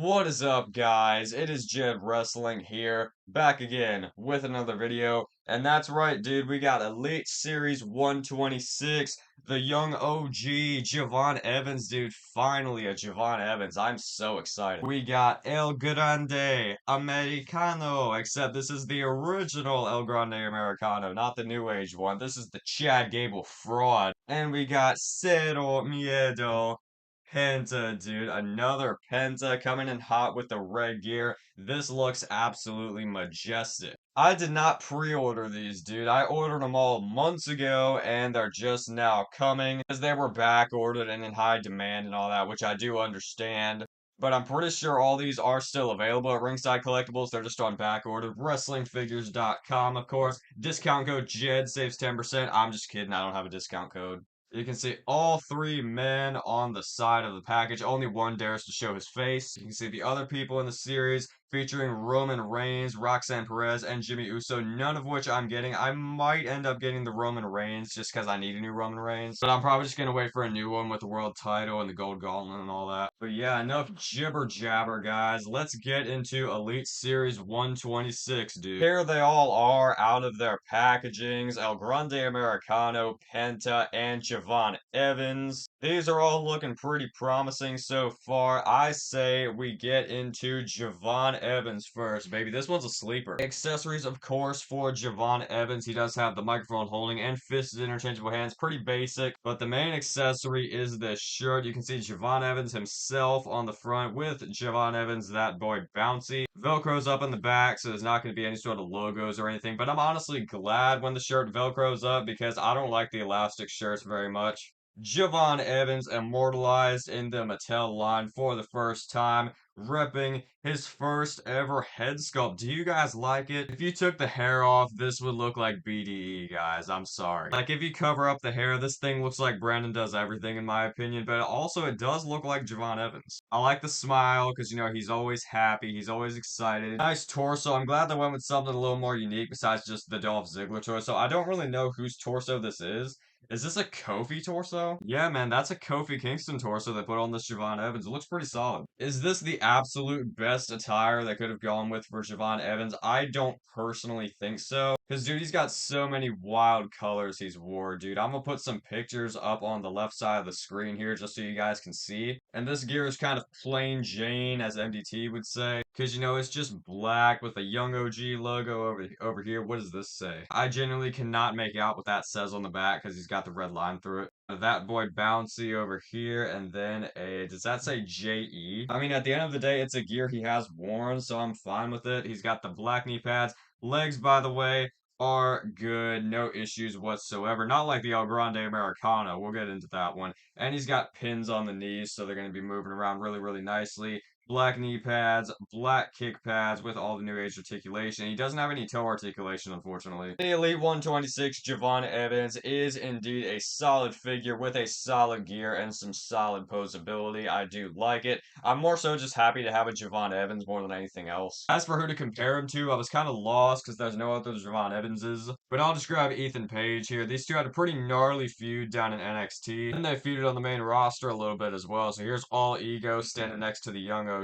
What is up, guys? It is Jed Wrestling here, back again with another video. And that's right, dude, we got Elite Series 126, the young OG, Javon Evans, dude. Finally, a Javon Evans. I'm so excited. We got El Grande Americano, except this is the original El Grande Americano, not the New Age one. This is the Chad Gable fraud. And we got Cero Miedo. Penta, dude. Another Penta coming in hot with the red gear. This looks absolutely majestic. I did not pre-order these, dude. I ordered them all months ago, and they're just now coming because they were back ordered and in high demand and all that, which I do understand. But I'm pretty sure all these are still available at Ringside Collectibles. They're just on back order. WrestlingFigures.com, of course. Discount code JED saves 10%. I'm just kidding. I don't have a discount code. You can see all three men on the side of the package. Only one dares to show his face. You can see the other people in the series featuring Roman Reigns, Roxanne Perez, and Jimmy Uso, none of which I'm getting. I might end up getting the Roman Reigns just because I need a new Roman Reigns. But I'm probably just going to wait for a new one with the world title and the gold gauntlet and all that. But yeah, enough jibber jabber, guys. Let's get into Elite Series 126, dude. Here they all are out of their packagings. El Grande Americano, Penta, and Javon Evans. These are all looking pretty promising so far. I say we get into Javon Evans first, baby. This one's a sleeper. Accessories, of course, for Javon Evans. He does have the microphone holding and fisted interchangeable hands. Pretty basic, but the main accessory is this shirt. You can see Javon Evans himself on the front with Javon Evans, that boy bouncy. Velcro's up in the back, so there's not going to be any sort of logos or anything, but I'm honestly glad when the shirt Velcro's up because I don't like the elastic shirts very much. Javon Evans immortalized in the Mattel line for the first time, repping his first ever head sculpt. Do you guys like it? If you took the hair off, this would look like BDE, guys. I'm sorry. Like, if you cover up the hair, this thing looks like Brandon does everything, in my opinion, but also it does look like Javon Evans. I like the smile, because, he's always happy, he's always excited. Nice torso. I'm glad they went with something a little more unique besides just the Dolph Ziggler torso. I don't really know whose torso this is. Is this a Kofi torso? Yeah, man, that's a Kofi Kingston torso they put on this Javon Evans. It looks pretty solid. Is this the absolute best attire they could have gone with for Javon Evans? I don't personally think so. Because, dude, he's got so many wild colors he's wore, dude. I'm gonna put some pictures up on the left side of the screen here just so you guys can see. And this gear is kind of plain Jane, as MDT would say. Because, it's just black with a young OG logo over here. What does this say? I genuinely cannot make out what that says on the back because he's got the red line through it. That boy bouncy over here, and then does that say JE? I mean, at the end of the day, it's a gear he has worn, so I'm fine with it. He's got the black knee pads. Legs, by the way, are good. No issues whatsoever. Not like the El Grande Americano. We'll get into that one. And he's got pins on the knees, so they're going to be moving around really, really nicely. Black knee pads, black kick pads with all the new age articulation. He doesn't have any toe articulation, unfortunately. The Elite 126 Javon Evans is indeed a solid figure with a solid gear and some solid posability. I do like it. I'm more so just happy to have a Javon Evans more than anything else. As for who to compare him to, I was kind of lost because there's no other Javon Evanses. But I'll just grab Ethan Page here. These two had a pretty gnarly feud down in NXT. And they feuded on the main roster a little bit as well. So here's All Ego standing next to the young OG.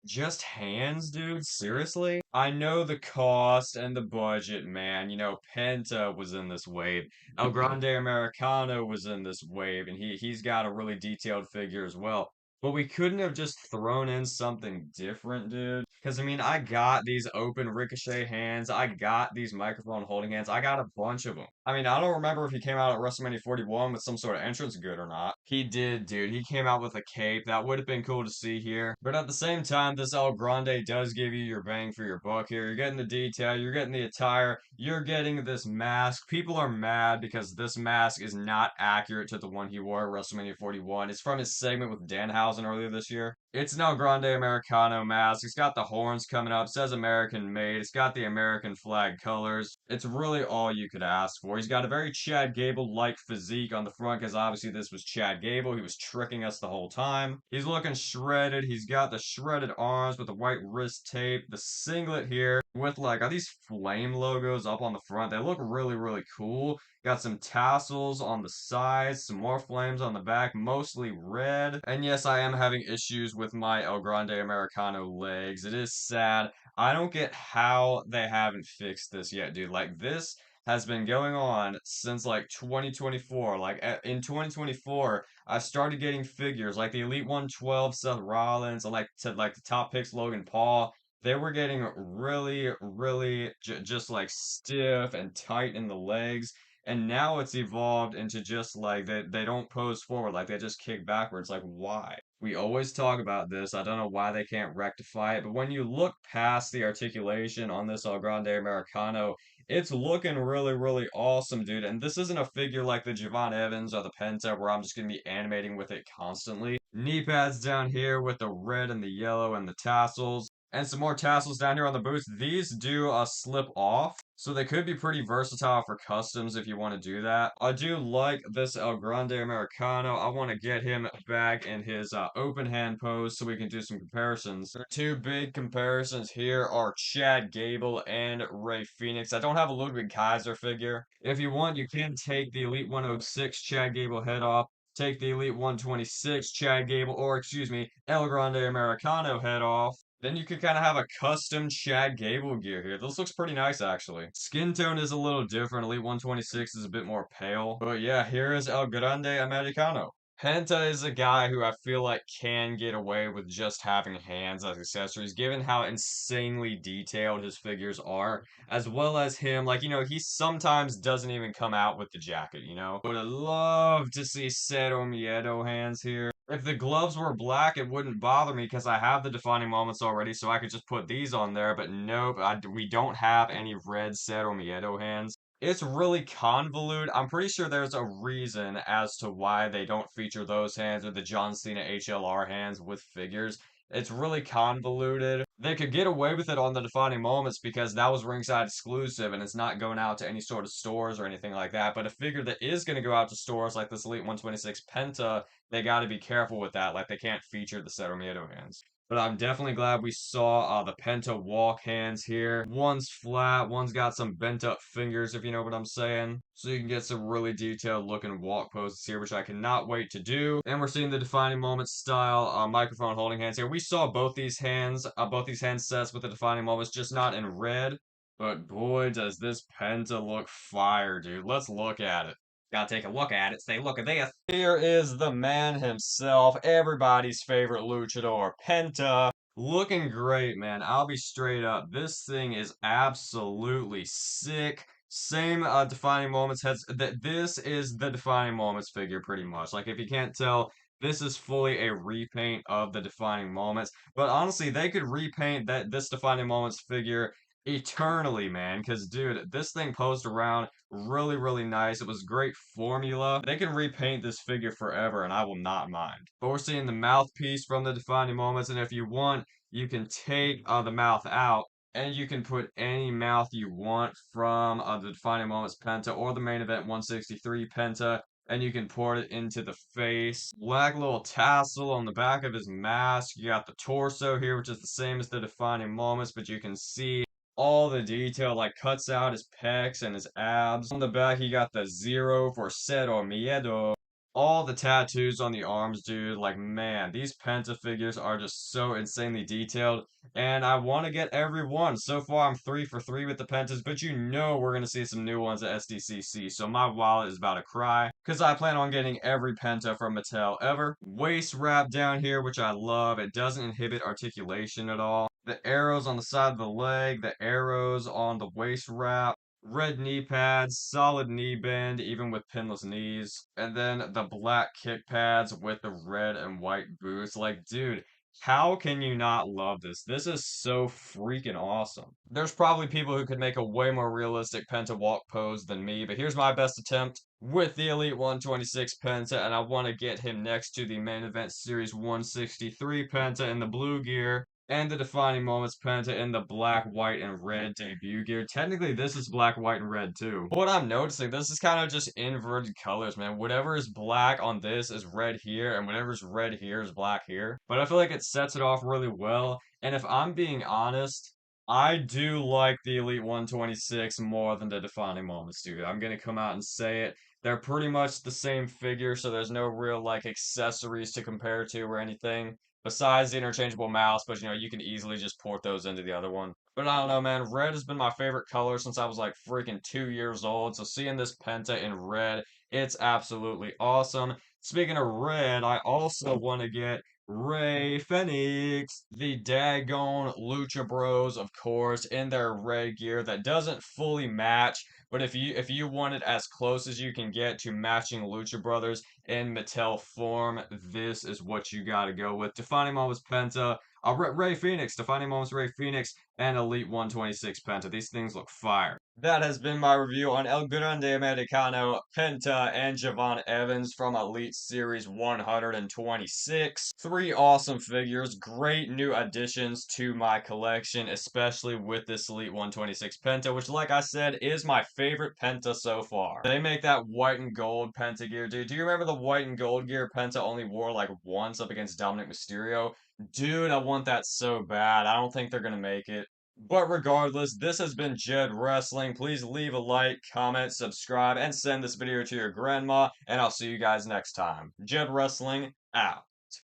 Just hands, dude? Seriously? I know the cost and the budget, man. Penta was in this wave. El Grande Americano was in this wave, and he's got a really detailed figure as well. But we couldn't have just thrown in something different, dude. Because, I mean, I got these open ricochet hands. I got these microphone holding hands. I got a bunch of them. I mean, I don't remember if he came out at WrestleMania 41 with some sort of entrance good or not. He did, dude. He came out with a cape. That would have been cool to see here. But at the same time, this El Grande does give you your bang for your buck here. You're getting the detail. You're getting the attire. You're getting this mask. People are mad because this mask is not accurate to the one he wore at WrestleMania 41. It's from his segment with Danhausen earlier this year. It's an El Grande Americano mask. It's got the horns coming up. It says American made. It's got the American flag colors. It's really all you could ask for. He's got a very Chad Gable-like physique on the front because obviously this was Chad Gable. He was tricking us the whole time. He's looking shredded. He's got the shredded arms with the white wrist tape. The singlet here with are these flame logos up on the front? They look really, really cool. Got some tassels on the sides, some more flames on the back, mostly red. And yes, I am having issues with my El Grande Americano legs. It is sad. I don't get how they haven't fixed this yet, dude. Like, this has been going on since like 2024. Like, in 2024, I started getting figures like the Elite 112 Seth Rollins and like to like the top picks Logan Paul. They were getting really just like stiff and tight in the legs. And now it's evolved into just like they don't pose forward, like they just kick backwards. Like, why? We always talk about this. I don't know why they can't rectify it, but when you look past the articulation on this El Grande Americano, it's looking really awesome, dude. And this isn't a figure like the Javon Evans or the Penta where I'm just gonna be animating with it constantly. Knee pads down here with the red and the yellow and the tassels. And some more tassels down here on the boots. These do slip off, so they could be pretty versatile for customs if you want to do that. I do like this El Grande Americano. I want to get him back in his open hand pose so we can do some comparisons. The two big comparisons here are Chad Gable and Ray Phoenix. I don't have a Ludwig Kaiser figure. If you want, you can take the Elite 106 Chad Gable head off, take the Elite 126 Chad Gable, or excuse me, El Grande Americano head off. Then you could kind of have a custom Chad Gable gear here. This looks pretty nice, actually. Skin tone is a little different. Elite 126 is a bit more pale. But yeah, here is El Grande Americano. Penta is a guy who I feel like can get away with just having hands as accessories, given how insanely detailed his figures are, as well as him, like, he sometimes doesn't even come out with the jacket, Would have loved to see Cero Miedo hands here. If the gloves were black, it wouldn't bother me because I have the defining moments already, so I could just put these on there, but nope, we don't have any red Cero Miedo hands. It's really convoluted. I'm pretty sure there's a reason as to why they don't feature those hands or the John Cena HLR hands with figures. It's really convoluted. They could get away with it on the defining moments because that was ringside exclusive and it's not going out to any sort of stores or anything like that. But a figure that is going to go out to stores like this Elite 126 Penta, they got to be careful with that. Like, they can't feature the Cero Miedo hands. But I'm definitely glad we saw the Penta walk hands here. One's flat, one's got some bent up fingers, if you know what I'm saying. So you can get some really detailed looking walk poses here, which I cannot wait to do. And we're seeing the defining moments style microphone holding hands here. We saw both these hand sets with the defining moments, just not in red. But boy, does this Penta look fire, dude. Let's look at it. Gotta take a look at it, say, look at this. Here is the man himself, everybody's favorite luchador, Penta. Looking great, man. I'll be straight up. This thing is absolutely sick. Same defining moments heads. This is the defining moments figure pretty much. Like, if you can't tell, this is fully a repaint of the defining moments. But honestly, they could repaint this defining moments figure eternally, man. Because, dude, this thing posed around really nice. It was great formula. They can repaint this figure forever, and I will not mind. But we're seeing the mouthpiece from the defining moments, and if you want, you can take the mouth out and you can put any mouth you want from the Defining Moments Penta or the main event 163 Penta, and you can port it into the face. Black little tassel on the back of his mask. You got the torso here, which is the same as the Defining Moments, but you can see all the detail, like cuts out his pecs and his abs. On the back, he got the zero for Cero Miedo. All the tattoos on the arms, dude. Like, man, these Penta figures are just so insanely detailed. And I want to get every one. So far, I'm 3 for 3 with the Pentas, but we're going to see some new ones at SDCC. So my wallet is about to cry because I plan on getting every Penta from Mattel ever. Waist wrap down here, which I love. It doesn't inhibit articulation at all. The arrows on the side of the leg, the arrows on the waist wrap. Red knee pads, solid knee bend, even with pinless knees. And then the black kick pads with the red and white boots. Like, dude, how can you not love this? This is so freaking awesome. There's probably people who could make a way more realistic Penta walk pose than me, but here's my best attempt with the Elite 126 Penta, and I want to get him next to the main event series 163 Penta in the blue gear and the defining moments Penta in the black, white, and red debut gear. Technically, this is black, white, and red too. What I'm noticing, this is kind of just inverted colors, man. Whatever is black on this is red here, and whatever's red here is black here. But I feel like it sets it off really well. And if I'm being honest, I do like the Elite 126 more than the defining moments, dude. I'm gonna come out and say it. They're pretty much the same figure, so there's no real like accessories to compare to or anything. besides the interchangeable mouse, but you can easily just port those into the other one. But I don't know, man. Red has been my favorite color since I was like freaking 2 years old. So seeing this Penta in red, it's absolutely awesome. Speaking of red, I also want to get Ray Phoenix, the daggone Lucha Bros, of course, in their red gear that doesn't fully match. But if you want it as close as you can get to matching Lucha Brothers in Mattel form, this is what you gotta go with. Defining Moments Penta, Ray Phoenix, Defining Moments Ray Phoenix, and Elite 126 Penta. These things look fire. That has been my review on El Grande Americano, Penta, and Javon Evans from Elite Series 126. Three awesome figures, great new additions to my collection, especially with this Elite 126 Penta, which, like I said, is my favorite Penta so far. They make that white and gold Penta gear, dude. Do you remember the white and gold gear Penta only wore like once up against Dominic Mysterio? Dude, I want that so bad. I don't think they're gonna make it. But regardless, this has been Jed Wrestling. Please leave a like, comment, subscribe, and send this video to your grandma, and I'll see you guys next time. Jed Wrestling, out.